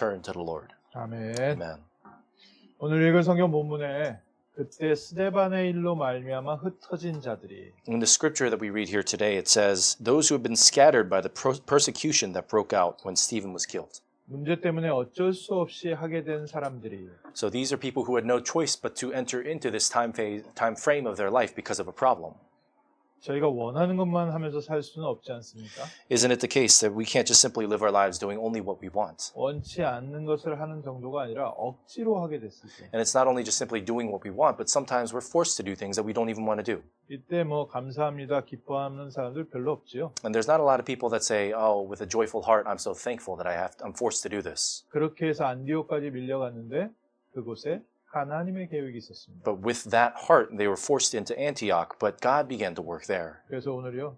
turn to the Lord. 아멘. Amen. 오늘 읽은 성경 본문에 그때 스데반의 일로 말미암아 흩어진 자들이 In the scripture that we read here today, it says, those who have been scattered by the persecution that broke out when Stephen was killed. 문제 때문에 어쩔 수 없이 하게 된 사람들이 So these are people who had no choice but to enter into this time frame of their life because of a problem. 저희가 원하는 것만 하면서 살 수는 없지 않습니까? Isn't it the case that we can't just simply live our lives doing only what we want? 원치 않는 것을 하는 정도가 아니라 억지로 하게 됐을 때 And it's not only just simply doing what we want, but sometimes we're forced to do things that we don't even want to do. 이때 뭐 감사합니다 기뻐하는 사람들 별로 없지요. And there's not a lot of people that say, oh, with a joyful heart, I'm so thankful that I'm forced to do this. 그렇게 해서 안디옥까지 밀려갔는데 그곳에 하나님의 계획이 있었습니다. But with that heart, they were forced into Antioch, but God began to work there. 그래서 오늘요.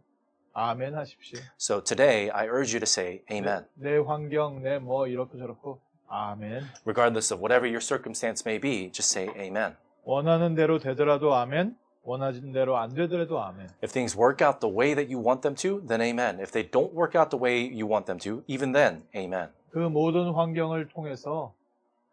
아멘 하십시오. So today, I urge you to say amen. 내 환경, 내 뭐 이렇고 저렇고 아멘. Regardless of whatever your circumstance may be, just say amen. 원하는 대로 되더라도 아멘. 원하는 대로 안 되더라도 아멘. If things work out the way that you want them to, then amen. If they don't work out the way you want them to, even then, amen. 그 모든 환경을 통해서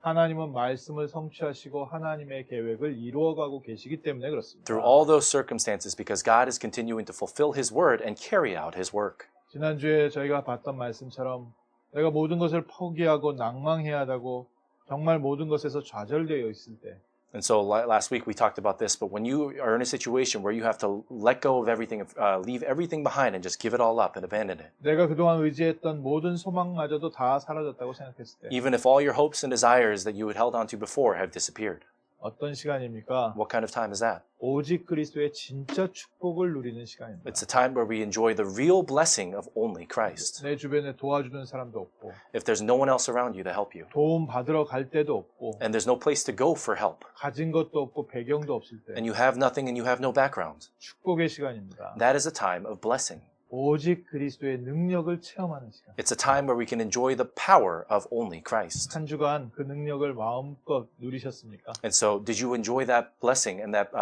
하나님은 말씀을 성취하시고 하나님의 계획을 이루어가고 계시기 때문에 그렇습니다. Through all those circumstances, because God is continuing to fulfill His word and carry out His work. 지난주에 저희가 봤던 말씀처럼 내가 모든 것을 포기하고 낭망해야 하다고 정말 모든 것에서 좌절되어 있을 때 And so last week we talked about this, but when you are in a situation where you have to let go of everything, leave everything behind and just give it all up and abandon it. 내가 그동안 의지했던 모든 소망마저도 다 사라졌다고 생각했을 때 Even if all your hopes and desires that you had held on to before have disappeared. 어떤 시간입니까? What kind of time is that? 오직 그리스도의 진짜 축복을 누리는 시간입니다. It's a time where we enjoy the real blessing of only Christ. 내 주변에 도와주는 사람도 없고 If there's no one else around you to help you, 도움 받으러 갈 데도 없고 and there's no place to go for help, 가진 것도 없고 배경도 없을 때 and you have nothing and you have no background, 축복의 시간입니다. that is a time of blessing. 오직 그리스도의 능력을 체험하는 시간. It's a time where we can enjoy the power of only Christ. 한 주간 그 능력을 마음껏 누리셨습니까? And so, did you enjoy that blessing and that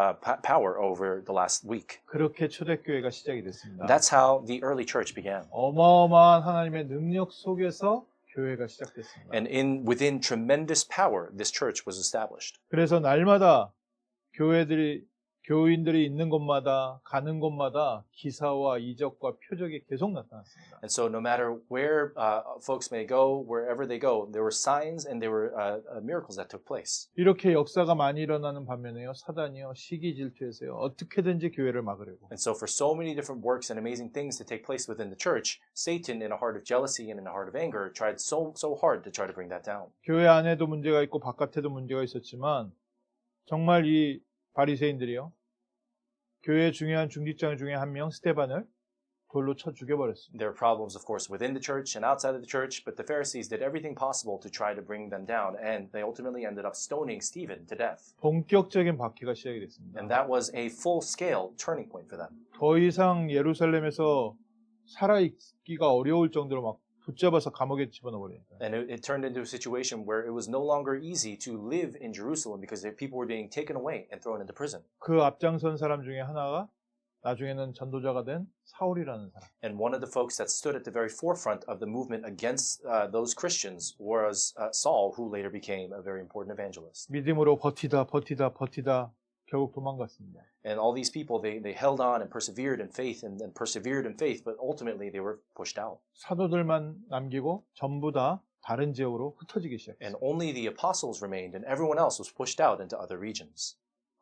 power over the last week? 그렇게 초대교회가 시작이 됐습니다. That's how the early church began. 어마어마한 하나님의 능력 속에서 교회가 시작됐습니다. And within tremendous power, this church was established. 그래서 날마다 교인들이 있는 곳마다 가는 곳마다 기사와 이적과 표적이 계속 나타났습니다. And so, no matter where folks may go, wherever they go, there were signs and there were miracles that took place. 이렇게 역사가 많이 일어나는 반면에요. 사단이요. 시기 질투해서요. 어떻게든지 교회를 막으려고. And so, for so many different works and amazing things to take place within the church, Satan, in a heart of jealousy and in a heart of anger, tried so hard to try to bring that down. 교회 안에도 문제가 있고 바깥에도 문제가 있었지만 정말 이 바리새인들이요. 교회의 중요한 중직장 중에 한 명 스데반을 돌로 쳐 죽여버렸습니다. There were problems, of course, within the church and outside of the church, but the Pharisees did everything possible to try to bring them down, and they ultimately ended up stoning Stephen to death. 본격적인 박해가 시작이 됐습니다. And that was a full-scale turning point for them. 더 이상 예루살렘에서 살아있기가 어려울 정도로 막 붙잡아서 감옥에 집어넣어버리니까. And it turned into a situation where it was no longer easy to live in Jerusalem because people were being taken away and thrown into prison. 그 앞장선 사람 중에 하나가 나중에는 전도자가 된 사울이라는 사람. And one of the folks that stood at the very forefront of the movement against those Christians was Saul, who later became a very important evangelist. 믿음으로 버티다 결국 도망갔습니다. And all these people, they held on and persevered in faith and persevered in faith, but ultimately they were pushed out. 사도들만 남기고 전부 다 다른 지역으로 흩어지기 시작했어요. And only the apostles remained, and everyone else was pushed out into other regions.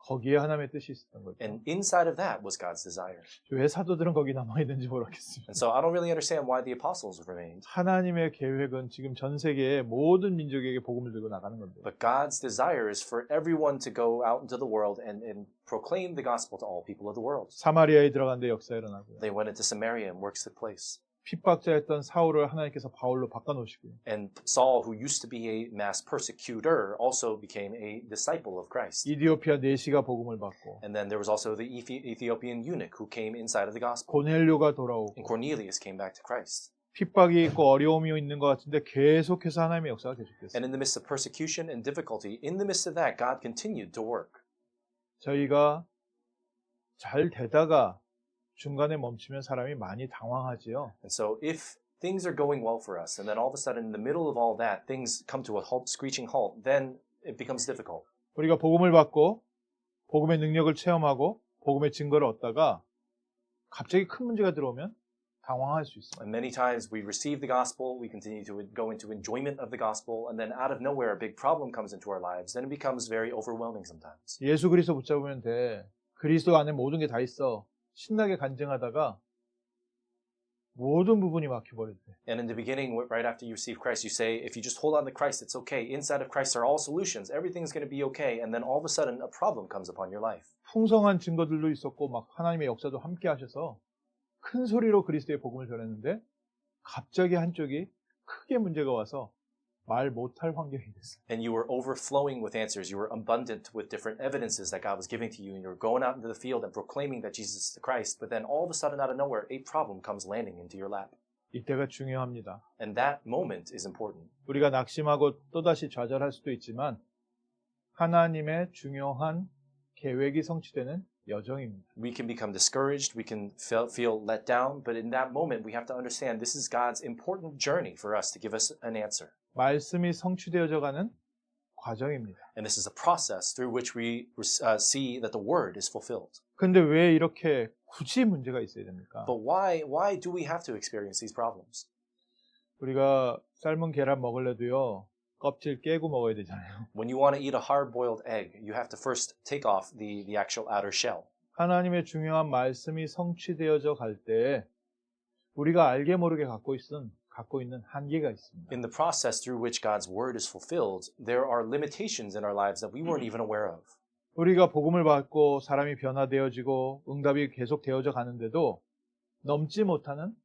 거기에 하나님의 뜻이 있었던 거죠. And inside of that was God's desire. 왜 사도들은 거기 남아있는지 모르겠습니다. And so I don't really understand why the apostles remained. 하나님의 계획은 지금 전 세계의 모든 민족에게 복음을 들고 나가는 겁니다. But God's desire is for everyone to go out into the world and proclaim the gospel to all people of the world. 사마리아에 들어간 데 역사 일어나고요. They went into Samaria and works took place. 핍박자였던 사울을 하나님께서 바울로 바꿔놓으시고요. And Saul, who used to be a mass persecutor, also became a disciple of Christ. 이디오피아 내시가 복음을 받고 And then there was also the Ethiopian eunuch who came inside of the gospel. 고넬료가 And 돌아오고 Cornelius came back to Christ. 핍박이 있고 어려움이 있는 것 같은데 계속해서 하나님의 역사가 계속됐어요. And in the midst of persecution and difficulty, in the midst of that, God continued to work. 저희가 잘 되다가 중간에 멈추면 사람이 많이 당황하지요. And so if things are going well for us, and then all of a sudden, in the middle of all that, things come to a halt, screeching halt, then it becomes difficult. 우리가 복음을 받고 복음의 능력을 체험하고 복음의 증거를 얻다가 갑자기 큰 문제가 들어오면 당황할 수 있어요. And many times we receive the gospel, we continue to go into enjoyment of the gospel, and then out of nowhere a big problem comes into our lives. Then it becomes very overwhelming sometimes. 예수 그리스도 붙잡으면 돼. 그리스도 안에 모든 게 다 있어. 신나게 간증하다가 모든 부분이 막혀버릴 때. And in the beginning, right after you receive Christ, you say, if you just hold on to Christ, it's okay. Inside of Christ are all solutions. Everything's going to be okay. And then all of a sudden, a problem comes upon your life. 풍성한 증거들도 있었고 막 하나님의 역사도 함께 하셔서 큰 소리로 그리스도의 복음을 전했는데 갑자기 한쪽이 크게 문제가 와서 말 못할 환경이 됐어요. And you were overflowing with answers. You were abundant with different evidences that God was giving to you. And you were going out into the field and proclaiming that Jesus is the Christ. But then all of a sudden, out of nowhere, a problem comes landing into your lap. 이때가 중요합니다. And that moment is important. 우리가 낙심하고 또다시 좌절할 수도 있지만 하나님의 중요한 계획이 성취되는 여정입니다. We can become discouraged. We can feel let down. But in that moment, we have to understand this is God's important journey for us to give us an answer. 말씀이 성취되어져 가는 과정입니다. And this is a process through which we see that the word is fulfilled. 근데 왜 이렇게 굳이 문제가 있어야 됩니까? But why do we have to experience these problems? 우리가 삶은 계란 먹을래도요. 껍질 깨고 먹어야 되잖아요. When you want to eat a hard-boiled egg, you have to first take off the actual outer shell. 하나님의 중요한 말씀이 성취되어져 갈 때 우리가 알게 모르게 갖고 있는 한계가 있습니다. In the process through which God's word is fulfilled, there are limitations in our lives that we weren't even aware of. 우리가 복음을 받고 사람이 변화되어지고 응답이 계속 되어져 가는데도 넘지 못하는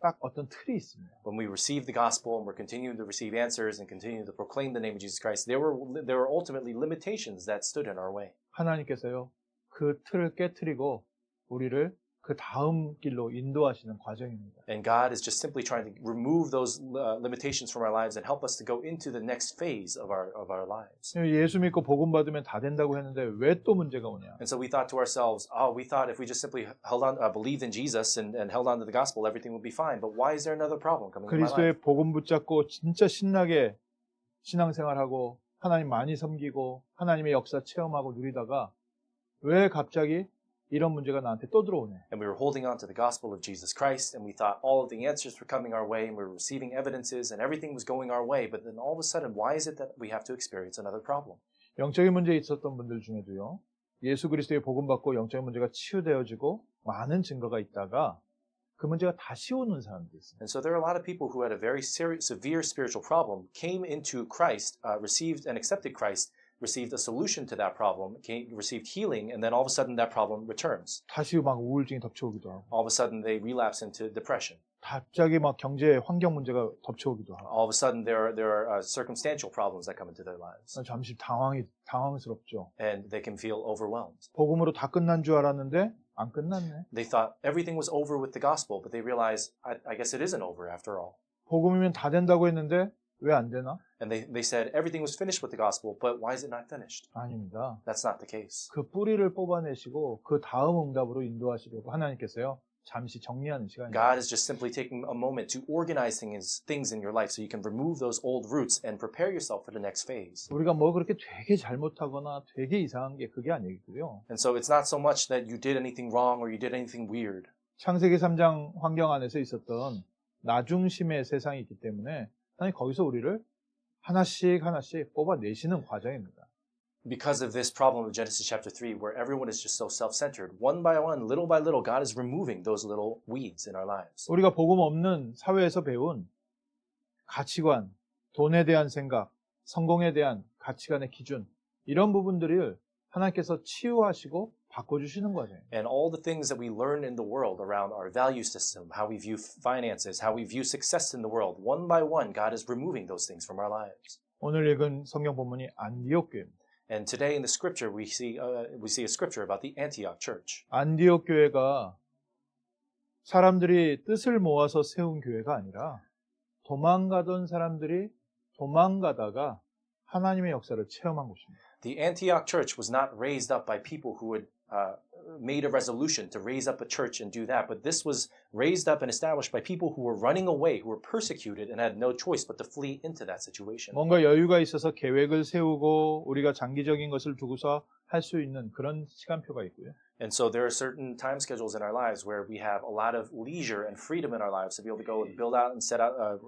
딱 어떤 틀이 있습니다. When we receive the gospel and we're continuing to receive answers and continue to proclaim the name of Jesus Christ, there were ultimately limitations that stood in our way. 하나님께서요. 그 틀을 깨트리고 우리를 그 다음 길로 인도하시는 과정입니다. And God is just simply trying to remove those limitations from our lives and help us to go into the next phase of our lives. 예수 믿고 복음 받으면 다 된다고 했는데 왜 또 문제가 오냐? And so we thought to ourselves, we thought if we just simply believed in Jesus and held on to the gospel, everything would be fine. But why is there another problem coming in my life? 그리스도의 복음 붙잡고 진짜 신나게 신앙생활하고 하나님 많이 섬기고 하나님의 역사 체험하고 누리다가 왜 갑자기 이런 문제가 나한테 또 들어오네. And we were holding on to the gospel of Jesus Christ, and we thought all of the answers were coming our way, and we were receiving evidences, and everything was going our way. But then all of a sudden, why is it that we have to experience another problem? 영적인 문제 있었던 분들 중에도요. 예수 그리스도의 복음 받고 영적인 문제가 치유되어지고 많은 증거가 있다가 그 문제가 다시 오는 사람들이 있어요. And so there are a lot of people who had a very severe spiritual problem, came into Christ, received and accepted Christ, received a solution to that problem, received healing, and then all of a sudden that problem returns. 다시 막 우울증이 덮쳐오기도 하고. All of a sudden they relapse into depression. 갑자기 막 경제 환경 문제가 덮쳐오기도 하고. All of a sudden there are circumstantial problems that come into their lives. 잠시 당황스럽죠. And they can feel overwhelmed. 복음으로 다 끝난 줄 알았는데 안 끝났네. They thought everything was over with the gospel, but they realized, I guess it isn't over after all. 복음이면 다 된다고 했는데 왜 안 되나? And they said everything was finished with the gospel, but why is it not finished? 아닙니다. That's not the case. 그 뿌리를 뽑아내시고 그 다음 응답으로 인도하시려고 하나님께서요. 잠시 정리하는 시간입니다. God is just simply taking a moment to organize things in your life so you can remove those old roots and prepare yourself for the next phase. 우리가 뭐 그렇게 되게 잘못하거나 되게 이상한 게 그게 아니고요. And so it's not so much that you did anything wrong or you did anything weird. 창세기 3장 환경 안에서 있었던 나중심의 세상이 있기 때문에 하나님 거기서 우리를 하나씩 뽑아내시는 과정입니다. Because of this problem of Genesis chapter 3, where everyone is just so self-centered, one by one, little by little, God is removing those little weeds in our lives. 우리가 복음 없는 사회에서 배운 가치관, 돈에 대한 생각, 성공에 대한 가치관의 기준, 이런 부분들을 하나님께서 치유하시고 바꿔주시는 과정이에요. And all the things that we learn in the world around our value system, how we view finances, how we view success in the world, one by one, God is removing those things from our lives. 오늘 읽은 성경 본문이 안디옥 교회입니다. And today in the scripture, we see a scripture about the Antioch church. 안디옥 교회가 사람들이 뜻을 모아서 세운 교회가 아니라 도망가던 사람들이 도망가다가 하나님의 역사를 체험한 곳입니다. The Antioch church was not raised up by people who had made a resolution to raise up a church and do that, but this was raised up and established by people who were running away, who were persecuted and had no choice but to flee into that situation. 뭔가 여유가 있어서 계획을 세우고 우리가 장기적인 것을 두고서 할 수 있는 그런 시간표가 있고요. And so there are certain time schedules in our lives where we have a lot of leisure and freedom in our lives to be able to go and build out and set out,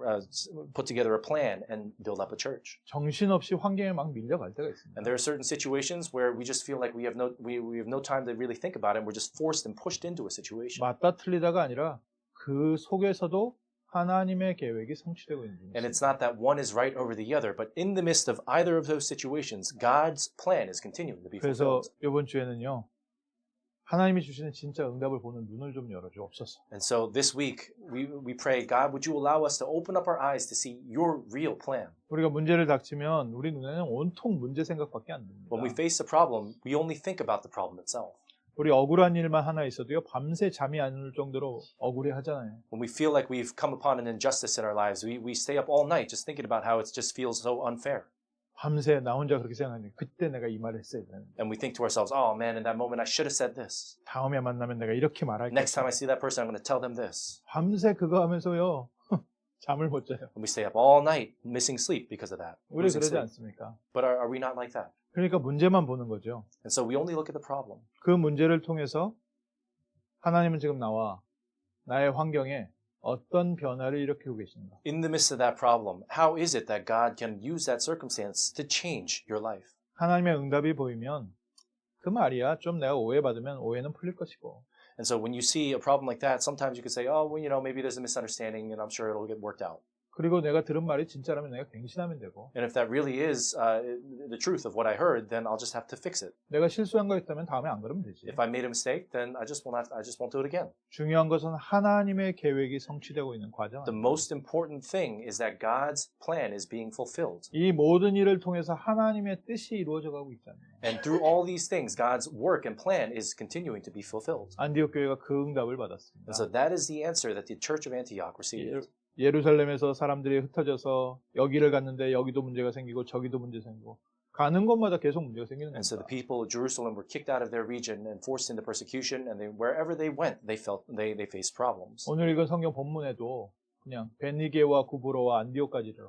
put together a plan and build up a church. 정신없이 환경에 막 밀려갈 때가 있습니다. And there are certain situations where we just feel like we have no time to really think about it, and we're just forced and pushed into a situation. 맞다 틀리다가 아니라 그 속에서도 하나님의 계획이 성취되고 있는 And 거죠. it's not that one is right over the other, but in the midst of either of those situations, God's plan is continuing to be 그래서 fulfilled. 이번 주에는요. 하나님이 주시는 진짜 응답을 보는 눈을 좀 열어주옵소서. And so this week, we pray, God, would you allow us to open up our eyes to see your real plan? 우리가 문제를 닥치면 우리 눈에는 온통 문제 생각밖에 안 듭니다. When we face a problem, we only think about the problem itself. 우리 억울한 일만 하나 있어도요. 밤새 잠이 안 올 정도로 억울해 하잖아요. When we feel like we've come upon an injustice in our lives, we stay up all night just thinking about how it just feels so unfair. 밤새 나 혼자 그렇게 생각하는데 그때 내가 이 말을 했어야 되는데 And we think to ourselves, oh man, in that moment I should have said this. 다음에 만나면 내가 이렇게 말할 Next time 거야. I see that person, I'm going to tell them this. 밤새 그거 하면서요. 잠을 못 자요. And we stay up all night missing sleep because of that. 우리 losing 그러지 sleep. 않습니까? But are we not like that? 그러니까 문제만 보는 거죠. And so we only look at the problem. 그 문제를 통해서 하나님은 지금 나의 환경에 어떤 변화를 일으키고 계신가? In the midst of that problem, how is it that God can use that circumstance to change your life? 하나님의 응답이 보이면 그 말이야. 좀 내가 오해받으면 오해는 풀릴 것이고. And so when you see a problem like that, sometimes you could say, oh, well, maybe there's a misunderstanding and I'm sure it'll get worked out. 그리고 내가 들은 말이 진짜라면 내가 갱신하면 되고. And if that really is the truth of what I heard, then I'll just have to fix it. 내가 실수한 거 있다면 다음에 안 그러면 되지. If I made a mistake, then I just won't do it again. 중요한 것은 하나님의 계획이 성취되고 있는 과정. The most important thing is that God's plan is being fulfilled. 이 모든 일을 통해서 하나님의 뜻이 이루어져 가고 있잖아요. And through all these things, God's work and plan is continuing to be fulfilled. 안디옥 교회가 그 응답을 받았습니다. And so that is the answer that the Church of Antioch received. 예루살렘에서 사람들이 흩어져서 여기를 갔는데 여기도 문제가 생기고 저기도 문제 생기고 가는 곳마다 계속 문제가 생기는 And so the 겁니다. people of Jerusalem were kicked out of their region and forced into persecution, and wherever they went, they faced problems. 오늘 읽은 성경 본문에도 그냥 베니게와 구브로와 안디옥까지를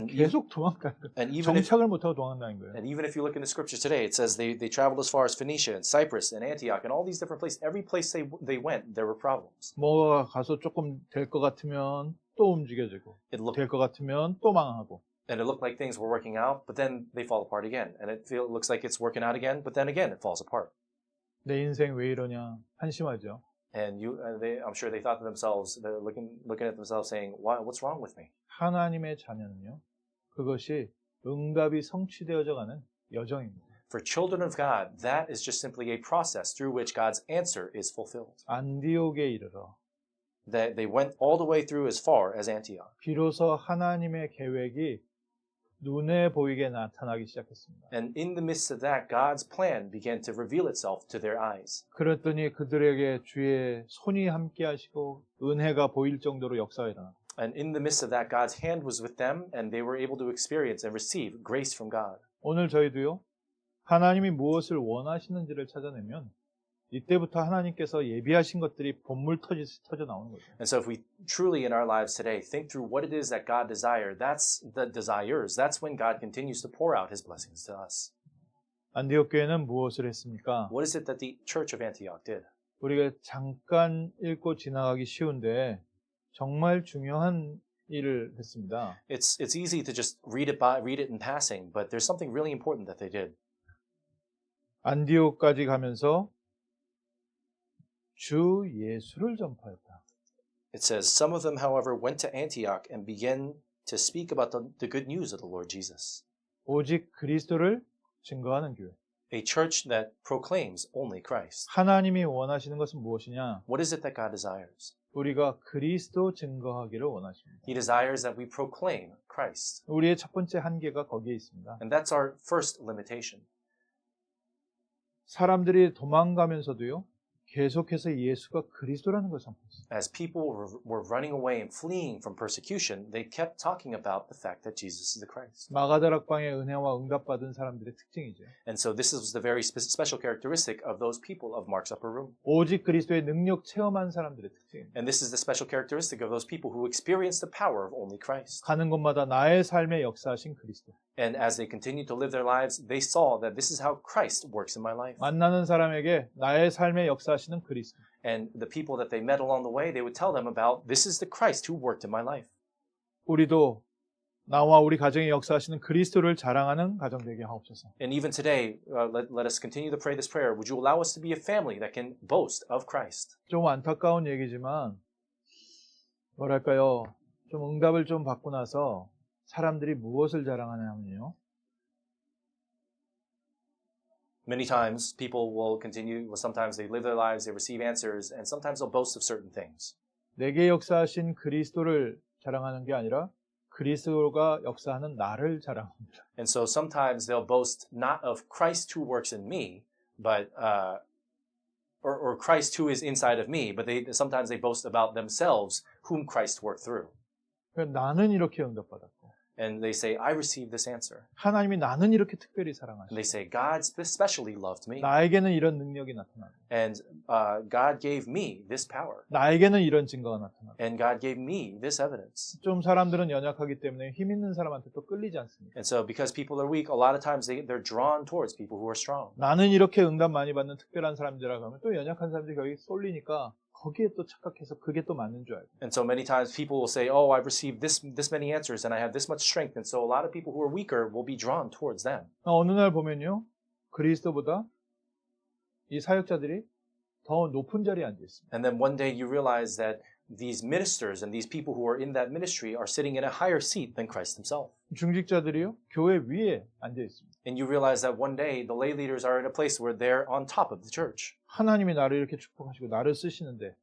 계속 도망가는 거예요. 정착을 못하고 도망간다는 거예요. And even if you look in the scripture today, it says they traveled as far as Phoenicia and Cyprus and Antioch and all these different places. Every place they went, there were problems. 뭐가 가서 조금 될 것 같으면 또 움직여지고 될 것 같으면 또 망하고. And it looked like things were working out, but then they fall apart again. And it looks like it's working out again, but then again it falls apart. 내 인생 왜 이러냐 한심하죠. And I'm sure they thought to themselves, they're looking at themselves saying, what's wrong with me? 하나님의 자녀는요. 그것이 응답이 성취되어져 가는 여정입니다. For children of God, that is just simply a process through which God's answer is fulfilled. 안디옥에 이르러 That they went all the way through as far as Antioch. 비로소 하나님의 계획이 눈에 보이게 나타나기 시작했습니다. And in the midst of that, God's plan began to reveal itself to their eyes. 그랬더니 그들에게 주의 손이 함께 하시고 은혜가 보일 정도로 역사가 일어났다. And in the midst of that, God's hand was with them, and they were able to experience and receive grace from God. 오늘 저희도요. 하나님이 무엇을 원하시는지를 찾아내면 이때부터 하나님께서 예비하신 것들이 본물 터져 나오는 거죠. And so if we truly in our lives today think through what it is that God desires, that's when God continues to pour out his blessings to us. 안디옥 교회는 무엇을 했습니까? What is it that the Church of Antioch did? 우리가 잠깐 읽고 지나가기 쉬운데 정말 중요한 일을 했습니다. It's easy to just read it in passing, but there's something really important that they did. 안디옥까지 가면서 주 예수를 전파했다. It says, some of them, however, went to Antioch and began to speak about the good news of the Lord Jesus. 오직 그리스도를 증거하는 교회. A church that proclaims only Christ. 하나님이 원하시는 것은 무엇이냐? What is it that God desires? 우리가 그리스도 증거하기를 원하십니다. He desires that we proclaim Christ. 우리의 첫 번째 한계가 거기에 있습니다. And that's our first limitation. 사람들이 도망가면서도요. 계속해서 예수가 그리스도라는 것을 선포했어요. As people were running away and fleeing from persecution, they kept talking about the fact that Jesus is the Christ. 마가다락방의 은혜와 응답받은 사람들의 특징이죠. And so this is the very special characteristic of those people of Mark's upper room. 오직 그리스도의 능력 체험한 사람들의 특징입니다. And this is the special characteristic of those people who experience the power of only Christ. 가는 곳마다 나의 삶에 역사하신 그리스도. And as they continued to live their lives, they saw that this is how Christ works in my life. 만나는 사람에게 나의 삶에 역사하시는 그리스도. And the people that they met along the way, they would tell them about, this is the Christ who worked in my life. 우리도 나와 우리 가정에 역사하시는 그리스도를 자랑하는 가정 되게 하옵소서. And even today, let us continue to pray this prayer. Would you allow us to be a family that can boast of Christ? 좀 안타까운 얘기지만 뭐랄까요? 좀 응답을 좀 받고 나서 사람들이 무엇을 자랑하냐면요. Many times, people will continue, sometimes they live their lives, they receive answers, and sometimes they'll boast of certain things. 내게 역사하신 그리스도를 자랑하는 게 아니라 그리스도가 역사하는 나를 자랑합니다. And so sometimes they'll boast not of Christ who works in me, but or Christ who is inside of me, but sometimes they boast about themselves whom Christ worked through. 나는 이렇게 응답받았고 And they say, I received this answer. 하나님이 나는 이렇게 특별히 And 사랑하시고 they say, God specially loved me. 나에게는 이런 능력이 나타나고 And God gave me this power. 나에게는 이런 증거가 나타나고 And God gave me this evidence. 좀 사람들은 연약하기 때문에 힘 있는 사람한테 또 끌리지 않습니다. And so because people are weak, a lot of times they're drawn towards people who are strong. 나는 이렇게 응답 많이 받는 특별한 사람들이라고 하면 또 연약한 사람들이 거기 쏠리니까 거기에 또 착각해서 그게 또 맞는 줄 알고. And so many times people will say, oh, I've received this many answers and I have this much strength. And so a lot of people who are weaker will be drawn towards them. 어느 날 보면요. 그리스도보다 이 사역자들이 더 높은 자리에 앉아 있습니다. And then one day you realize that these ministers and these people who are in that ministry are sitting in a higher seat than Christ himself. 중직자들이요. 교회 위에 앉아 있습니다. And you realize that one day the lay leaders are in a place where they're on top of the church. 하나님이 나를 이렇게 축복하시고 나를 쓰시는데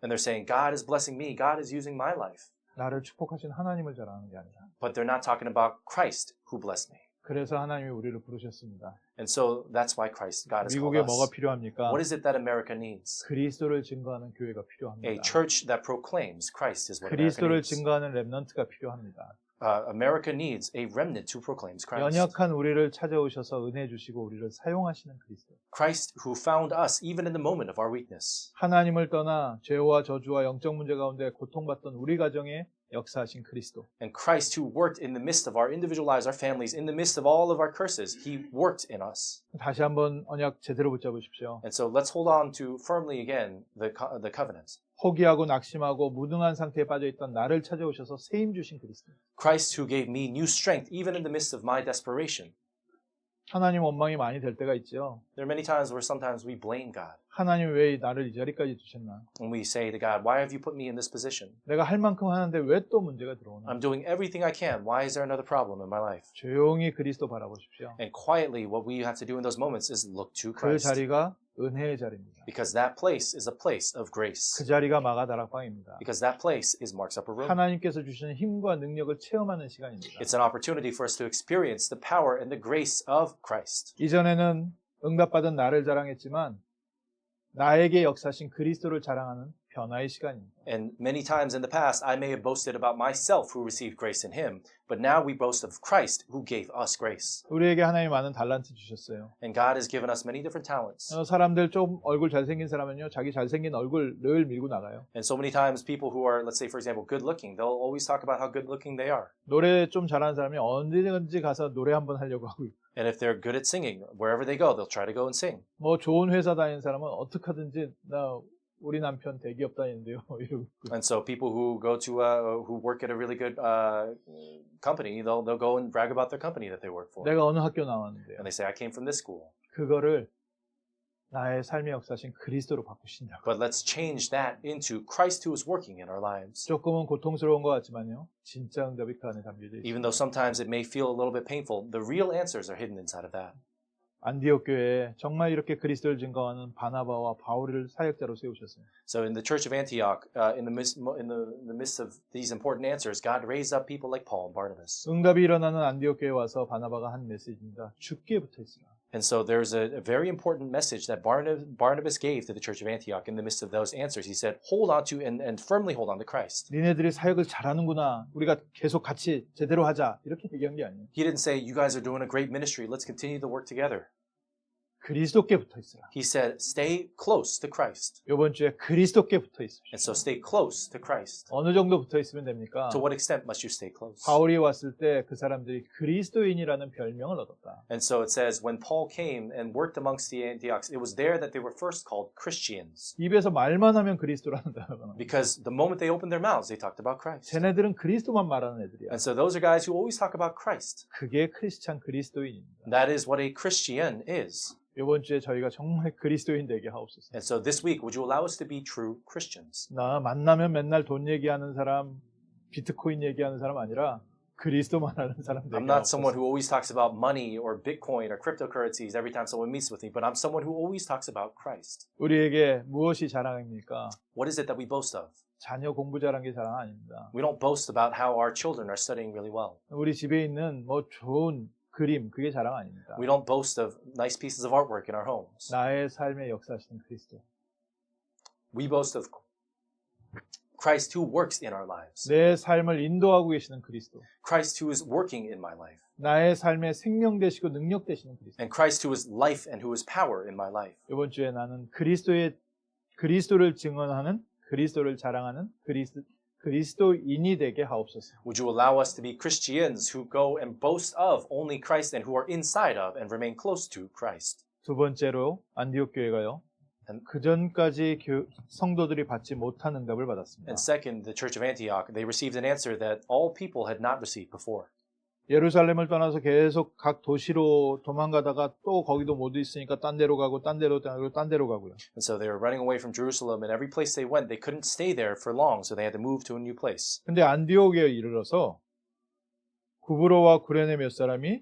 And they're saying, God is blessing me. God is using my life. 나를 축복하신 하나님을 자랑하는 게 아니라 But they're not talking about Christ who blessed me. 그래서 하나님이 우리를 부르셨습니다. And so that's why God has called 미국에 뭐가 us. 필요합니까? What is it that America needs? 그리스도를 증거하는 교회가 A 필요합니다. church that proclaims Christ is what America 그리스도를 needs. 증거하는 렘넌트가 필요합니다. America needs a remnant who proclaims Christ. 연약한 우리를 찾아오셔서 은혜 주시고 우리를 사용하시는 그리스도. Christ who found us even in the moment of our weakness. 하나님을 떠나 죄와 저주와 영적 문제 가운데 고통받던 우리 가정에 역사하신 그리스도. And Christ who worked in the midst of our individual lives, our families, in the midst of all of our curses, He worked in us. 다시 한번 언약 제대로 붙잡으십시오. And so let's hold on to firmly again the covenant. 포기하고 낙심하고 무능한 상태에 빠져있던 나를 찾아오셔서 세임 주신 그리스도. Christ who gave me new strength even in the midst of my desperation. 하나님 원망이 많이 될 때가 있죠. There are many times where sometimes we blame God. 하나님 왜 나를 이 자리까지 두셨나? And we say to God, why have you put me in this position? 내가 할 만큼 하는데 왜 또 문제가 들어오나? I'm doing everything I can. Why is there another problem in my life? 조용히 그리스도 바라보십시오. And quietly, what we have to do in those moments is look to 그 Christ. 자리가 은혜의 자리입니다. Because that place is a place of 그 grace. 자리가 마가다락방입니다. Because that place is Mark's upper room. 하나님께서 주시는 힘과 능력을 체험하는 시간입니다. It's an opportunity for us to experience the power and the grace of Christ. 이전에는 응답받은 나를 자랑했지만 나에게 역사하신 그리스도를 자랑하는 변화의 시간입니다. And many times in the past, I may have boasted about myself who received grace in Him, but now we boast of Christ who gave us grace. 우리에게 하나님이 많은 달란트 주셨어요. And God has given us many different talents. 사람들 좀 얼굴 잘생긴 사람은요, 자기 잘생긴 얼굴 늘 밀고 나가요. And so many times people who are, let's say for example, good looking, they'll always talk about how good looking they are. 노래 좀 잘하는 사람이 언제든지 가서 노래 한번 하려고 하고 있고. And if they're good at singing, wherever they go, they'll try to go and sing. 뭐 좋은 회사 다니는 사람은 어떻게 하든지 나 우리 남편 대기업 다니는데요. 이러고. And so people who go to who work at a really good company, they'll go and brag about their company that they work for. 내가 어느 학교 나왔는데요. And they say, I came from this school. 그거를 나의 삶의 역사신 그리스도로 바꾸신다고. But let's change that into Christ who is working in our lives. 조금은 고통스러운 것 같지만요. 진짜 응답이 그 안에 담겨져 있습니다. Even though sometimes it may feel a little bit painful, the real answers are hidden inside of that. 안디옥 교회에 정말 이렇게 그리스도를 증거하는 바나바와 바울을 사역자로 세우셨어요. So in the church of Antioch, in the midst of these important answers, God raised up people like Paul and Barnabas. 응답이 일어나는 안디옥 교회에 와서 바나바가 한 메시지입니다. 죽게 붙어 있으라. And so there's a very important message that Barnabas gave to the church of Antioch in the midst of those answers. He said, hold on to and firmly hold on to Christ. 니네들이 사역을 잘하는구나. 우리가 계속 같이 제대로 하자. 이렇게 얘기한 게 아니에요. He didn't say, you guys are doing a great ministry. Let's continue to work together. 그리스도께 붙어 있어라. He said, stay close to Christ. 이번 주에 그리스도께 붙어 있습시오. And so stay close to Christ. 어느 정도 붙어 있으면 됩니까? To what extent must you stay close? 바울이 왔을 때 그 사람들이 그리스도인이라는 별명을 얻었다. And so it says, when Paul came and worked amongst the Antiochs, it was there that they were first called Christians. 입에서 말만 하면 그리스도라는 단어가 나와요. Because the moment they opened their mouths, they talked about Christ. 쟤네들은 그리스도만 말하는 애들이야. And so those are guys who always talk about Christ. 그게 크리스찬 그리스도인입니다. That is what a Christian is. 이번 주에 저희가 정말 그리스도인 되게 하옵소서. And so this week, would you allow us to be true Christians? 나 만나면 맨날 돈 얘기하는 사람, 비트코인 얘기하는 사람 아니라 그리스도만 하는 사람 되게 I'm not someone 하옵소서. who always talks about money or Bitcoin or cryptocurrencies every time someone meets with me, but I'm someone who always talks about Christ. 우리에게 무엇이 자랑입니까? What is it that we boast of? 자녀 공부 잘한 게 자랑 아닙니다. We don't boast about how our children are studying really well. 우리 집에 있는 뭐 좋은 그림, 그게 자랑 아닙니다. We don't boast of nice pieces of artwork in our homes. 나의 삶에 역사하시는 그리스도. We boast of Christ who works in our lives. 내 삶을 인도하고 계시는 그리스도. Christ who is working in my life. 나의 삶에 생명 되시고 능력 되시는 그리스도. And Christ who is life and who is power in my life. 이번 주에 나는 그리스도를 증언하는, 그리스도를 자랑하는 그리스도인이 되게 하옵소서. Would you allow us to be Christians who go and boast of only Christ and who are inside of and remain close to Christ? 두 번째로 안디옥 교회가요. And- 그 전까지 성도들이 받지 못한 응답을 받았습니다. And second, the church of Antioch, they received an answer that all people had not received before. 예루살렘을 떠나서 계속 각 도시로 도망가다가 또 거기도 못 있으니까 딴 데로 가고 딴 데로 가고 딴 데로 가고요. And so they were running away from Jerusalem, and every place they went, they couldn't stay there for long, so they had to move to a new place. 근데 안디옥에 이르러서 구브로와 구레네 몇 사람이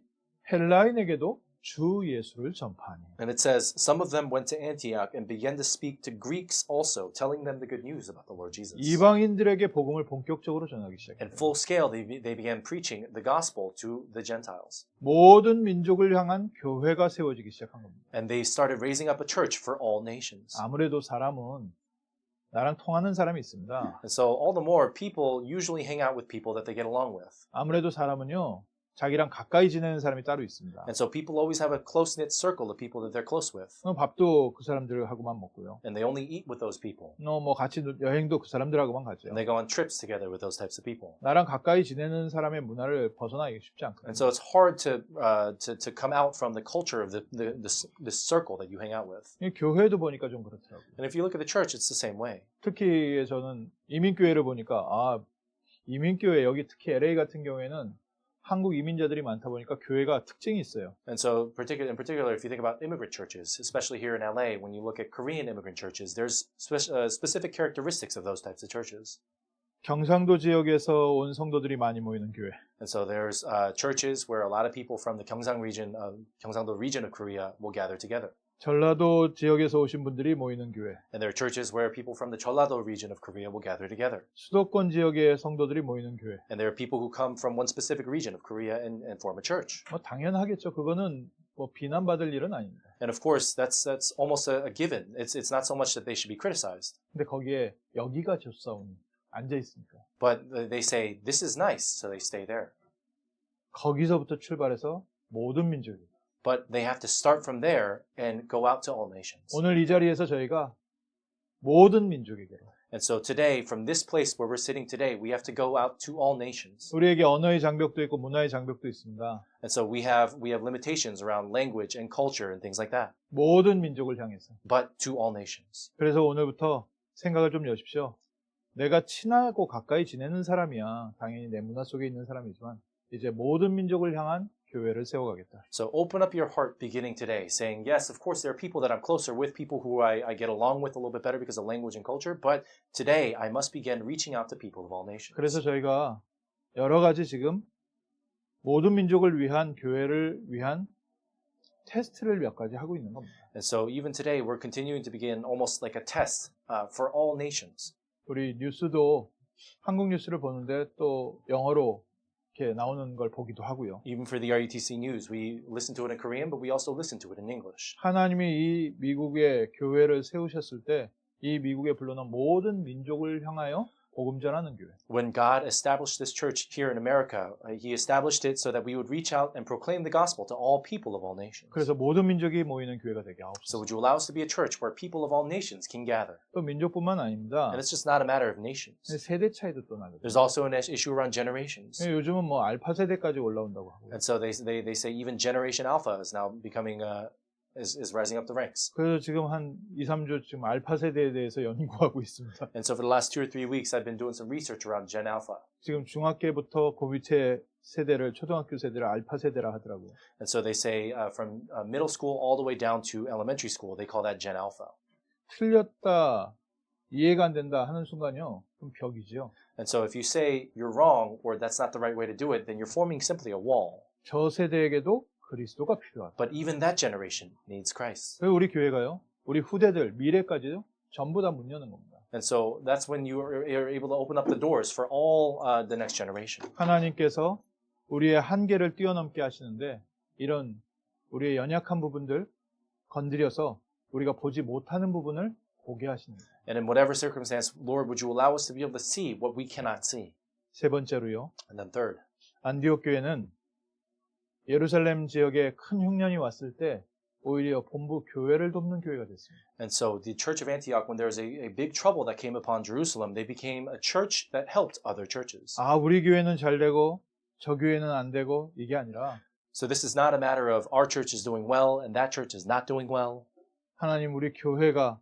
헬라인에게도 주 예수를 전파하니. And it says, some of them went to Antioch and began to speak to Greeks also, telling them the good news about the Lord Jesus. 이방인들에게 복음을 본격적으로 전하기 시작했어요. In full scale, they began preaching the gospel to the Gentiles. 모든 민족을 향한 교회가 세워지기 시작한 겁니다. And they started raising up a church for all nations. 아무래도 사람은 나랑 통하는 사람이 있습니다. And so all the more, people usually hang out with people that they get along with. 아무래도 사람은요, 자기랑 가까이 지내는 사람이 따로 있습니다. And so people always have a close-knit circle of people that they're close with. 밥도 그 사람들하고만 먹고요. And they only eat with those people. 뭐 같이 여행도 그 사람들하고만 가죠. And they go on trips together with those types of people. 나랑 가까이 지내는 사람의 문화를 벗어나기 쉽지 않거든요. And so it's hard to come out from the culture of the circle that you hang out with. 교회도 보니까 좀 그렇더라고요. And if you look at the church, it's the same way. 특히 저는 이민교회를 보니까 이민교회 여기 특히 LA 같은 경우에는 한국 이민자들이 많다 보니까 교회가 특징이 있어요. And so in particular, if you think about immigrant churches, especially here in LA, when you look at Korean immigrant churches, there's specific characteristics of those types of churches. 경상도 지역에서 온 성도들이 많이 모이는 교회. And so there's churches where a lot of people from the Gyeongsang region, Gyeongsangdo region of Korea will gather together. 전라도 지역에서 오신 분들이 모이는 교회. And there are churches where people from the Jeollado region of Korea will gather together. 수도권 지역의 성도들이 모이는 교회. And there are people who come from one specific region of Korea and form a church. 뭐 당연하겠죠. 그거는 뭐 비난받을 일은 아닙니다. And of course, that's almost a given. It's not so much that they should be criticized. 근데 거기에 여기가 좋사오니 앉아 있으니까. But they say, this is nice, so they stay there. 거기서부터 출발해서 모든 민족이. But they have to start from there and go out to all nations. 오늘 이 자리에서 저희가 모든 민족에게로. And so today, from this place where we're sitting today, we have to go out to all nations. 우리에게 언어의 장벽도 있고 문화의 장벽도 있습니다. And so we have limitations around language and culture and things like that. 모든 민족을 향해서. But to all nations. 그래서 오늘부터 생각을 좀 여십시오. 내가 친하고 가까이 지내는 사람이야. 당연히 내 문화 속에 있는 사람이지만 이제 모든 민족을 향한 교회를 세워가겠다. So open up your heart beginning today, saying, yes, of course, there are people that I'm closer with, people who I get along with a little bit better because of language and culture, but today I must begin reaching out to people of all nations. 그래서 저희가 여러 가지 지금 모든 민족을 위한 교회를 위한 테스트를 몇 가지 하고 있는 겁니다. And so even today, we're continuing to begin almost like a test for all nations. 우리 뉴스도 한국 뉴스를 보는데 또 영어로 이렇게 나오는 걸 보기도 하고요. Even for the RUTC News, we listen to it in Korean, but we also listen to it in English. 하나님이 이 미국의 교회를 세우셨을 때 이 미국에 불러놓은 모든 민족을 향하여 복음 전하는 교회. When God established this church here in America, He established it so that we would reach out and proclaim the gospel to all people of all nations. 그래서 모든 민족이 모이는 교회가 되게 So 하옵소서. would you allow us to be a church where people of all nations can gather? 또 민족뿐만 아닙니다. And it's just not a matter of nations. 세대 차이도 또 나거든요. There's also an issue around generations. 요즘은 뭐 알파 세대까지 올라온다고 하고. And so they say even Generation Alpha is now becoming is rising up the ranks. 그래서 지금 한 2, 3주 지금 알파 세대에 대해서 연구하고 있습니다. And so for the last 2 or 3 weeks, I've been doing some research around Gen Alpha. 지금 중학교부터 그 밑에 세대를 초등학교 세대를 알파 세대라 하더라고요. And so they say from middle school all the way down to elementary school, they call that Gen Alpha. 틀렸다, 이해가 안 된다 하는 순간요, 그럼 벽이죠. And so if you say you're wrong or that's not the right way to do it, then you're forming simply a wall. 저 세대에게도 그리스도가 필요하다. But even that generation needs Christ. 그래서 우리 교회가요, 우리 후대들, 미래까지도 전부 다 문 여는 겁니다. And so that's when you're able to open up the doors for all the next generation. 하나님께서 우리의 한계를 뛰어넘게 하시는데 이런 우리의 연약한 부분들 건드려서 우리가 보지 못하는 부분을 보게 하십니다. And in whatever circumstance, Lord, would you allow us to be able to see what we cannot see? 세 번째로요, And then third, 안디옥 교회는 예루살렘 지역에 큰 흉년이 왔을 때 오히려 본부 교회를 돕는 교회가 됐습니다. and so the church of Antioch, when there was a big trouble that came upon Jerusalem, they became a church that helped other churches. 아, 우리 교회는 잘 되고 저 교회는 안 되고 이게 아니라 So this is not a matter of our church is doing well and that church is not doing well. 하나님 우리 교회가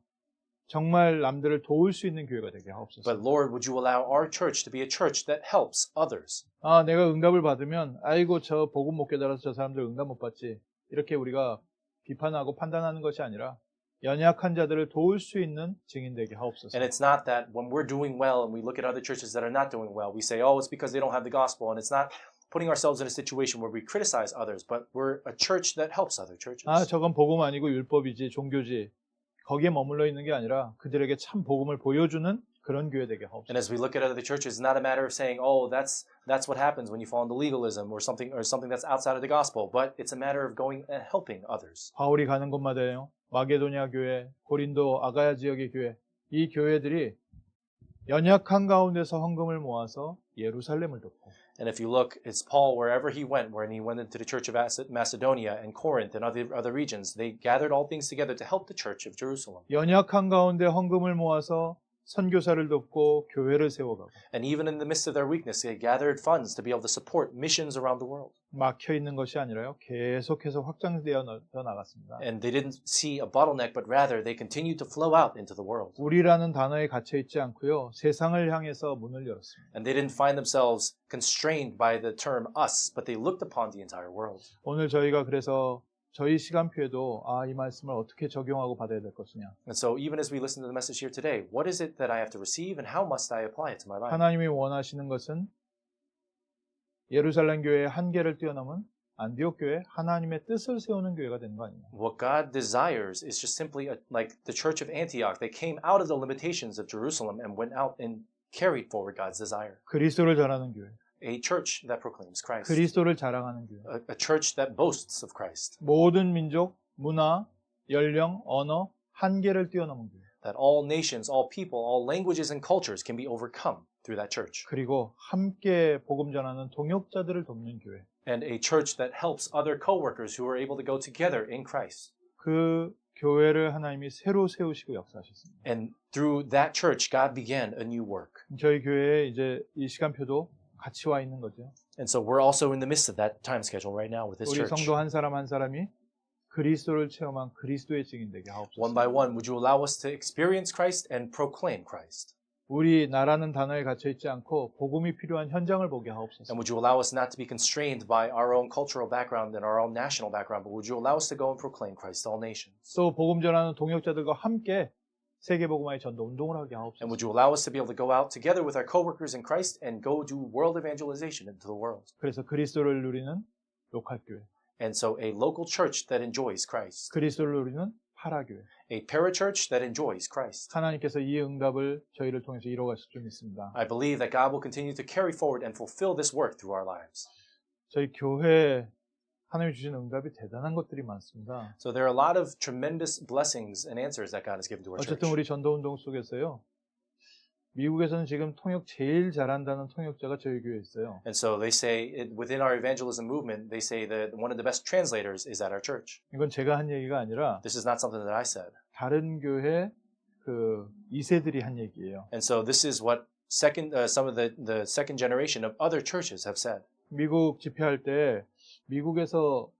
정말 남들을 도울 수 있는 교회가 되게 하옵소서. But Lord, would you allow our church to be a church that helps others? 아, 내가 응답을 받으면 아이고 저 복음 못 깨달아서 저 사람들 응답 못 받지. 이렇게 우리가 비판하고 판단하는 것이 아니라 연약한 자들을 도울 수 있는 증인 되게 하옵소서. And it's not that when we're doing well and we look at other churches that are not doing well, we say, oh, it's because they don't have the gospel. And it's not putting ourselves in a situation where we criticize others, but we're a church that helps other churches. 아, 저건 복음 아니고 율법이지, 종교지. 거기에 머물러 있는 게 아니라 그들에게 참 복음을 보여주는 그런 교회 되게 하옵소서. And as we look at other churches, it's not a matter of saying, oh, that's what happens when you fall into legalism or something that's outside of the gospel, but it's a matter of going and helping others. 바울이 가는 곳마다요, 마게도냐 교회, 고린도 아가야 지역의 교회, 이 교회들이 연약한 가운데서 헌금을 모아서 예루살렘을 돕고, And if you look, it's Paul, wherever he went, when he went into the church of Macedonia and Corinth and other regions, they gathered all things together to help the church of Jerusalem. 연약한 가운데 헌금을 모아서 선교사를 돕고 교회를 세워가고, And even in the midst of their weakness, they gathered funds to be able to support missions around the world. 막혀 있는 것이 아니라요, 계속해서 확장되어 나갔습니다. And they didn't see a bottleneck, but rather they continued to flow out into the world. 우리라는 단어에 갇혀 있지 않고요, 세상을 향해서 문을 열었습니다. And they didn't find themselves constrained by the term us, but they looked upon the entire world. 오늘 저희가 그래서 저희 시간표에도 이 말씀을 어떻게 적용하고 받아야 될 것이냐. And so even as we listen to the message here today, what is it that I have to receive and how must I apply it to my life? 하나님이 원하시는 것은 예루살렘 교회의 한계를 뛰어넘은 안디옥 교회, 하나님의 뜻을 세우는 교회가 되는 거 아니냐. What God desires is just simply like the church of Antioch. They came out of the limitations of Jerusalem and went out and carried forward God's desire. 그리스도를 전하는 교회, A church that proclaims Christ. 그리스도를 자랑하는 교회. A church that boasts of Christ. 모든 민족, 문화, 연령, 언어, 한계를 뛰어넘은 교회. That all nations, all people, all languages and cultures can be overcome through that church. 그리고 함께 복음 전하는 동역자들을 돕는 교회. And a church that helps other co-workers who are able to go together in Christ. 그 교회를 하나님이 새로 세우시고 역사하셨습니다. And through that church, God began a new work. 저희 교회에 이제 이 시간표도 같이 와 있는 거죠. And so we're also in the midst of that time schedule right now with this 우리 church. 성도 한 사람 한 사람이 그리스도를 체험한 그리스도의 증인 되게 One 하옵소서. by one, would you allow us to experience Christ and proclaim Christ? 우리 나라는 단어에 갇혀 있지 않고 복음이 필요한 현장을 보게 하옵소서. And would you allow us not to be constrained by our own cultural background and our own national background, but would you allow us to go and proclaim Christ to all nations? 또 복음 전하는 동역자들과 함께 세계 복음화의 전도 운동을 하게 And 하옵소서. would you allow us to be able to go out together with our co-workers in Christ and go do world evangelization into the world? 그래서 그리스도를 누리는 로컬 교회, And so a local church that enjoys Christ. 그리스도를 누리는 파라교회. a parachurch that enjoys Christ. 하나님께서 이 응답을 저희를 통해서 이루어가실 줄 믿습니다. I believe that God will continue to carry forward and fulfill this work through our lives. 저희 교회에 하나님이 주신 응답이 대단한 것들이 많습니다. So there are a lot of tremendous blessings and answers that God has given to our church. 어쨌든 우리 전도운동 속에서요. 미국에서는 지금 통역 제일 잘한다는 통역자가 저희 교회에 있어요. And so they say, within our evangelism movement, they say that one of the best translators is at our church. 이건 제가 한 얘기가 아니라 This is not something that I said. 다른 교회 그 2세들이 한 얘기예요. And so this is what some of the second generation of other churches have said. 미국 집회할 때 미국에서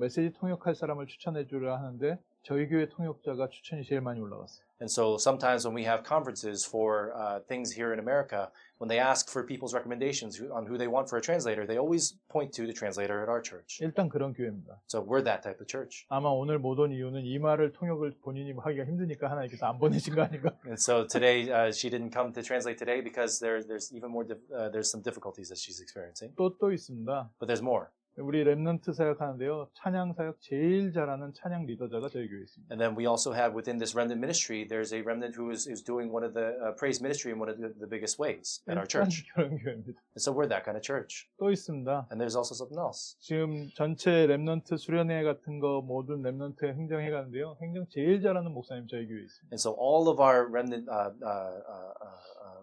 메시지 통역할 사람을 추천해 주려 하는데 저희 교회 통역자가 추천이 제일 많이 올라갔어요. And so sometimes when we have conferences for things here in America, when they ask for people's recommendations on who they want for a translator, they always point to the translator at our church. 일단 그런 교회입니다. So we're that type of church. 아마 오늘 못 온 이유는 이 말을 통역을 본인이 하기가 힘드니까 하나님께서 안 보내신 거 아닌가? And so today she didn't come to translate today because there's even more there's some difficulties that she's experiencing. 또 있습니다. But there's more. 우리 렘넌트 사역하는데요. 찬양 사역 제일 잘하는 찬양 리더자가 저희 교회에 있습니다. And then we also have within this remnant ministry, there's a remnant who is doing one of the praise ministry in one of the biggest ways at our church. 그런 교회입니다. And so we're that kind of church. 또 있습니다. And there's also something else. 지금 전체 렘넌트 수련회 같은 거 모든 렘넌트 행정해 가는데요. 행정 제일 잘하는 목사님 저희 교회에 있습니다. And so all of our remnant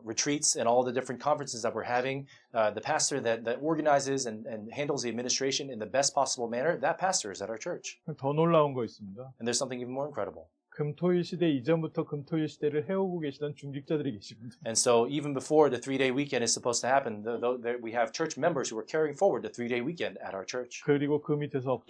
retreats and all the different conferences that we're having, the pastor that organizes and handles the administration in the best possible manner, that pastor is at our church. 더 놀라운 거 있습니다. And there's something even more incredible. 금토일 시대 이전부터 금토일 시대를 해오고 계시던 중직자들이 계십니다. And so even before the 3-day weekend is supposed to happen, we have church members who are carrying forward the 3-day weekend at our church. 그리고 그 밑에서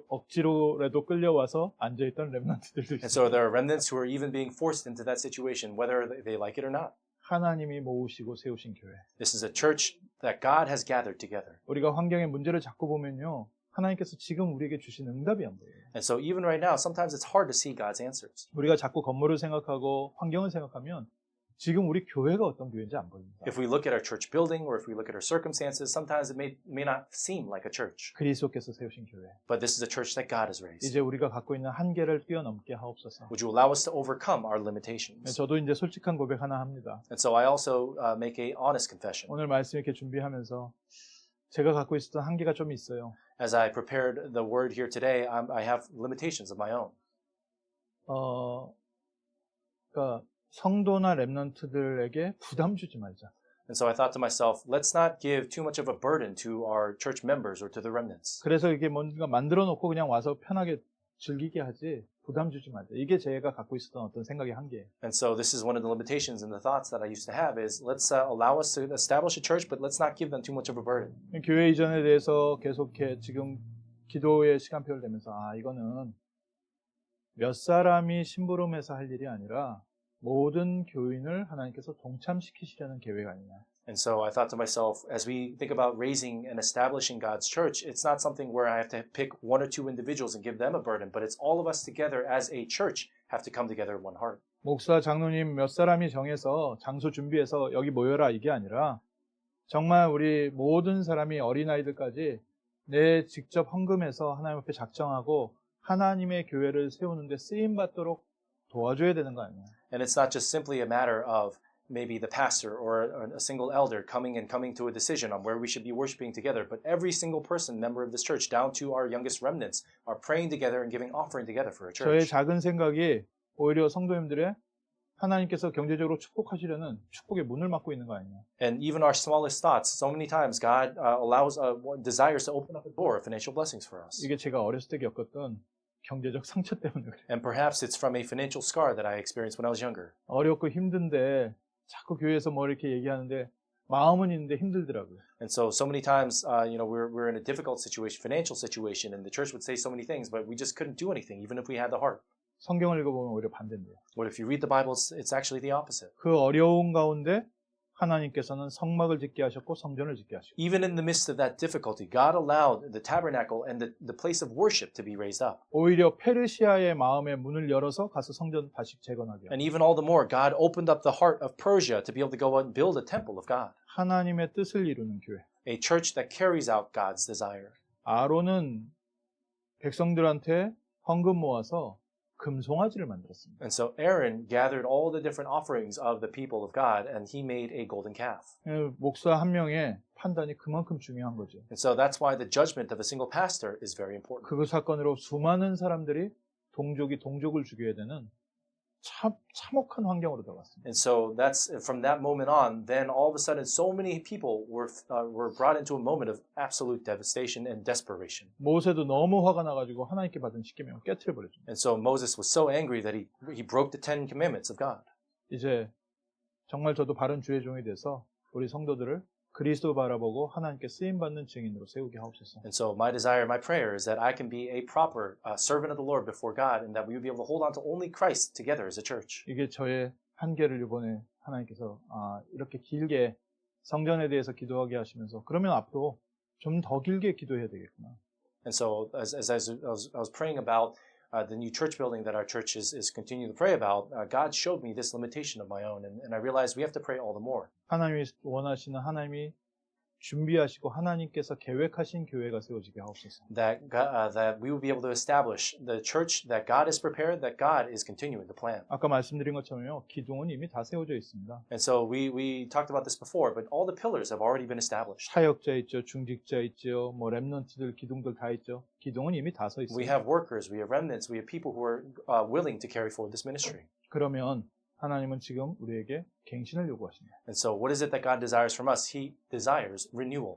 억지로라도 끌려와서 앉아있던 렘넌트들도 And so 있습니다. there are remnants who are even being forced into that situation, whether they like it or not. 하나님이 모으시고 세우신 교회. This is a church that God has gathered together. 우리가 환경의 문제를 자꾸 보면요. 하나님께서 지금 우리에게 주신 응답이 안 보여요. And so even right now, sometimes it's hard to see God's answers. 우리가 자꾸 건물을 생각하고 환경을 생각하면 지금 우리 교회가 어떤 교회인지 안 보입니다. If we look at our church building or if we look at our circumstances, sometimes it may not seem like a church. 그리스도께서 세우신 교회. But this is a church that God has raised. 이제 우리가 갖고 있는 한계를 뛰어넘게 하옵소서. Would you allow us to overcome our limitations? 저도 이제 솔직한 고백 하나 합니다. And so I also make a honest confession. 오늘 말씀 이렇게 준비하면서 제가 갖고 있었던 한계가 좀 있어요. As I prepared the word here today, I have limitations of my own. 그러니까 성도나 렘넌트들에게 부담 주지 말자. And so I thought to myself, let's not give too much of a burden to our church members or to the remnants. 그래서 이게 뭔가 만들어 놓고 그냥 와서 편하게 즐기게 하지 부담 주지 말자. 이게 제가 갖고 있었던 어떤 생각의 한계예요. And so this is one of the limitations and the thoughts that I used to have is let's allow us to establish a church, but let's not give them too much of a burden. 교회 이전에 대해서 계속해 지금 기도의 시간표를 내면서 이거는 몇 사람이 심부름해서 할 일이 아니라 모든 교인을 하나님께서 동참시키시려는 계획 아니냐. And so I thought to myself, as we think about raising and establishing God's church, it's not something where I have to pick one or two individuals and give them a burden, but it's all of us together as a church have to come together in one heart. 목사, 장로님 몇 사람이 정해서 장소 준비해서 여기 모여라 이게 아니라 정말 우리 모든 사람이 어린아이들까지 내 직접 헌금해서 하나님 앞에 작정하고 하나님의 교회를 세우는데 쓰임받도록 도와줘야 되는 거 아니에요. And it's not just simply a matter of maybe the pastor or a single elder coming to a decision on where we should be worshiping together, but every single person, member of this church, down to our youngest remnants, are praying together and giving offering together for a 저의 church. 작은 생각이 오히려 성도님들의 하나님께서 경제적으로 축복하시려는 축복의 문을 막고 있는 거 아니에요. And even our smallest thoughts, so many times God desires to open up a door of financial blessings for us. 이게 제가 어렸을 때 겪었던 경제적 상처 때문에 그래요. And perhaps it's from a financial scar that I experienced when I was younger. 어렵고 힘든데 자꾸 교회에서 뭐 이렇게 얘기하는데 마음은 있는데 힘들더라고요. And so many times, we're in a difficult situation, financial situation, and the church would say so many things, but we just couldn't do anything, even if we had the heart. 성경을 읽어보면 오히려 반대인데요. What if you read the Bible, it's actually the opposite. 그 어려운 가운데 하나님께서는 성막을 짓게 하셨고 성전을 짓게 하셨고 Even in the midst of that difficulty, God allowed the tabernacle and the place of worship to be raised up. 오히려 페르시아의 마음에 문을 열어서 가서 성전 다시 재건하게 하고 And even all the more, God opened up the heart of Persia to be able to go out and build a temple of God. 하나님의 뜻을 이루는 교회. A church that carries out God's desire. 아론은 백성들한테 헌금 모아서 금송아지를 만들었습니다. And so Aaron gathered all the different offerings of the people of God, and he made a golden calf. 목사 한 명의 판단이 그만큼 중요한 거죠. And so that's why the judgment of a single pastor is very important. 그 사건으로 수많은 사람들이 동족이 동족을 죽여야 되는 참혹한 환경으로 들어갔습니다. And so that's from that moment on. Then all of a sudden, so many people were brought into a moment of absolute devastation and desperation. 모세도 너무 화가 나가지고 하나님께 받은 십계명을 깨트려 버렸죠. And so Moses was so angry that he broke the 10 commandments of God. 이제 정말 저도 바른 주의 종이 돼서 우리 성도들을 그리스도 바라보고 하나님께 쓰임 받는 증인으로 세우게 하옵소서. And so my desire, my prayer is that I can be a proper servant of the Lord before God, and that we will be able to hold on to only Christ together as a church. 이게 저의 한계를 이번에 하나님께서 이렇게 길게 성전에 대해서 기도하게 하시면서 그러면 앞으로 좀 더 길게 기도해야 되겠구나. And so as I was praying about the new church building that our church is continuing to pray about, God showed me this limitation of my own, and I realized we have to pray all the more. 하나님이 원하시는 하나님이 준비하시고 하나님께서 계획하신 교회가 세워지게 하옵소서. That we will be able to establish the church that God has prepared, that God is continuing to plan. 아까 말씀드린 것처럼요, 기둥은 이미 다 세워져 있습니다. And so we talked about this before, but all the pillars have already been established. 사역자 있죠, 중직자 있죠, 뭐 렘넌트들, 기둥들 다 있죠. 기둥은 이미 다 서 있습니다. We have workers, we have remnants, we have people who are willing to carry forward this ministry. 그러면 하나님은 지금 우리에게 갱신을 요구하십니다. And so what is it that God desires from us? He desires renewal.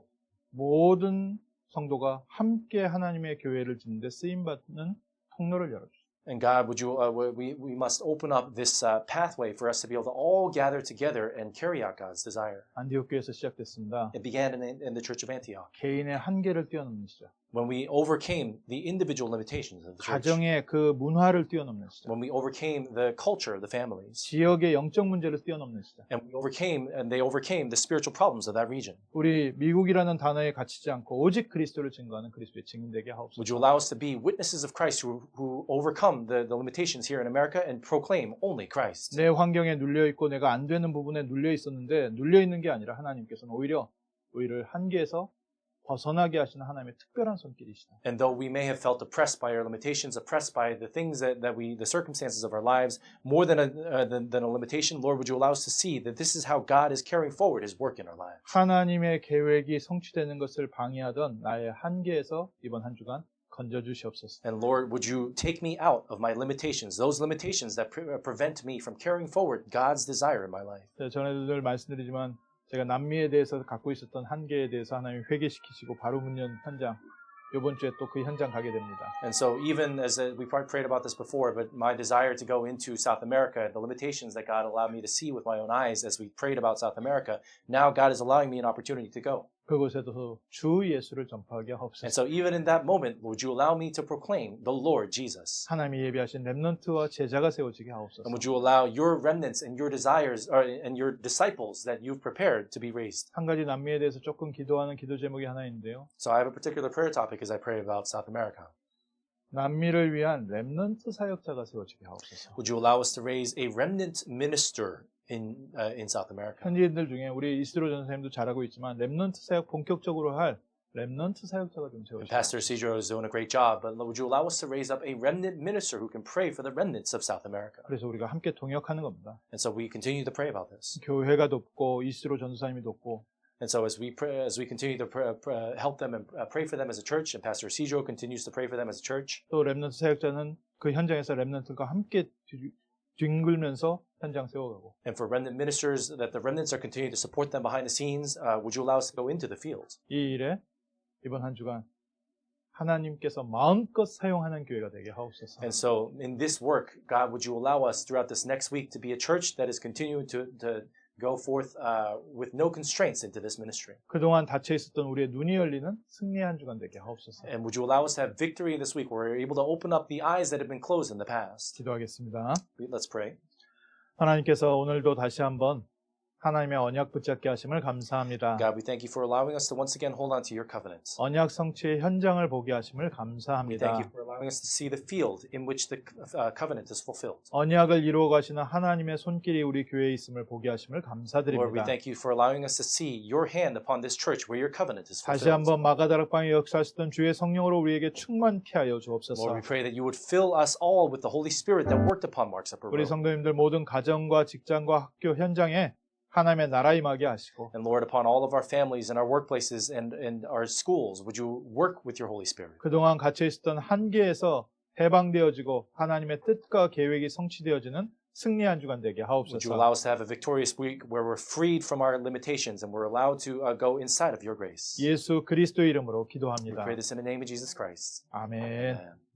모든 성도가 함께 하나님의 교회를 짓는데 쓰임받는 통로를 열어주십시오. And God, would you? We must open up this pathway for us to be able to all gather together and carry out God's desire. 안디옥 교회에서 시작됐습니다. It began in the Church of Antioch 개인의 한계를 뛰어넘는 시작. when we overcame the individual limitations of the church. 가정의 그 문화를 뛰어넘는 시작. When we overcame the culture of the families, 지역의 영적 문제를 뛰어넘는 시작. and they overcame the spiritual problems of that region. 우리 미국이라는 단어에 갇히지 않고 오직 그리스도를 증거하는 그리스도의 증인되게 하옵소서. Would you allow us to be witnesses of Christ who overcome the limitations here in America and proclaim only Christ? 내 환경에 눌려 있고 내가 안 되는 부분에 눌려 있었는데 눌려 있는 게 아니라 하나님께서는 오히려 우리를 한계에서 벗어나게 하시는 하나님의 특별한 손길이시다. And though we may have felt oppressed by our limitations, oppressed by the things the circumstances of our lives, more than a limitation, Lord, would you allow us to see that this is how God is carrying forward His work in our lives? 하나님의 계획이 성취되는 것을 방해하던 나의 한계에서 이번 한 주간 건져 주시옵소서. And Lord, would you take me out of my limitations, those limitations that prevent me from carrying forward God's desire in my life? 전에도 늘 말씀드리지만 제가 남미에 대해서 갖고 있었던 한계에 대해서 하나님 회개시키시고 바로 문연 현장 이번 주에 또 그 현장 가게 됩니다. And so even as we prayed about this before, but my desire to go into South America, the limitations that God allowed me to see with my own eyes as we prayed about South America, now God is allowing me an opportunity to go. 그곳에도 주 예수를 전파하게 하옵소서. And so even in that moment, would you allow me to proclaim the Lord Jesus? 하나님이 예비하신 렘넌트와 제자가 세워지게 하옵소서. And would you allow your remnants and your desires and your disciples that you've prepared to be raised? 한 가지 남미에 대해서 조금 기도하는 기도 제목이 하나 있는데요. So I have a particular prayer topic as I pray about South America. 남미를 위한 렘넌트 사역자가 세워지게 하옵소서. Would you allow us to raise a remnant minister in South America? 현지인들 중에 우리 이스드로 전사님도 잘하고 있지만 렘넌트 사역 본격적으로 할 렘넌트 사역자가 좀 세워주세요. Pastor Cedro is doing a great job, but would you allow us to raise up a remnant minister who can pray for the remnants of South America? 그래서 우리가 함께 동역하는 겁니다. And so we continue to pray about this. 교회가 돕고 이스드로 전사님이 돕고 And so as we continue to help them and pray for them as a church, and Pastor Cedro continues to pray for them as a church. 또 렘넌트 사역자는 그 현장에서 렘넌트가 함께 뒹굴면서 현장 세워가고. And for remnant ministers, that the remnants are continuing to support them behind the scenes, would you allow us to go into the field? 이 일에 이번 한 주간 하나님께서 마음껏 사용하는 교회가 되게 하옵소서. And so in this work, God, would you allow us throughout this next week to be a church that is continuing to go forth with no constraints into this ministry? 그동안 닫혀 있었던 우리의 눈이 열리는 승리의 한 주간 되게 하옵소서. And would you allow us to have victory this week where we're able to open up the eyes that have been closed in the past? 기도하겠습니다. Let's pray. 하나님께서 오늘도 다시 한번 하나님의 언약 붙잡게 하심을 감사합니다. God, we thank you for allowing us to once again hold on to your covenant. 언약 성취의 현장을 보게 하심을 We 감사합니다. thank you for allowing us to see the field in which the covenant is fulfilled. 언약을 이루어 가시는 하나님의 손길이 우리 교회에 있음을 보게 하심을 Lord, we 감사드립니다. thank you for allowing us to see your hand upon this church where your covenant is 다시 fulfilled. 한번 마가다락방에 역사하시던 주의 성령으로 우리에게 충만케 하여 Lord, 주옵소서. we pray that you would fill us all with the Holy Spirit that worked upon Mark's Upper 우리 Room. 성도님들 모든 가정과 직장과 학교 현장에 하나님의 나라 임하게 하시고 And Lord, upon all of our families and our workplaces and our schools, would you work with your Holy Spirit? 그동안 갇혀 있었던 한계에서 해방되어지고 하나님의 뜻과 계획이 성취되어지는 승리한 주간 되게 Would you 하옵소서. allow us to have a victorious week where we're freed from our limitations and we're allowed to go inside of your grace? 예수 그리스도 이름으로 We 기도합니다. pray this in the name of Jesus Christ. 아멘. Amen.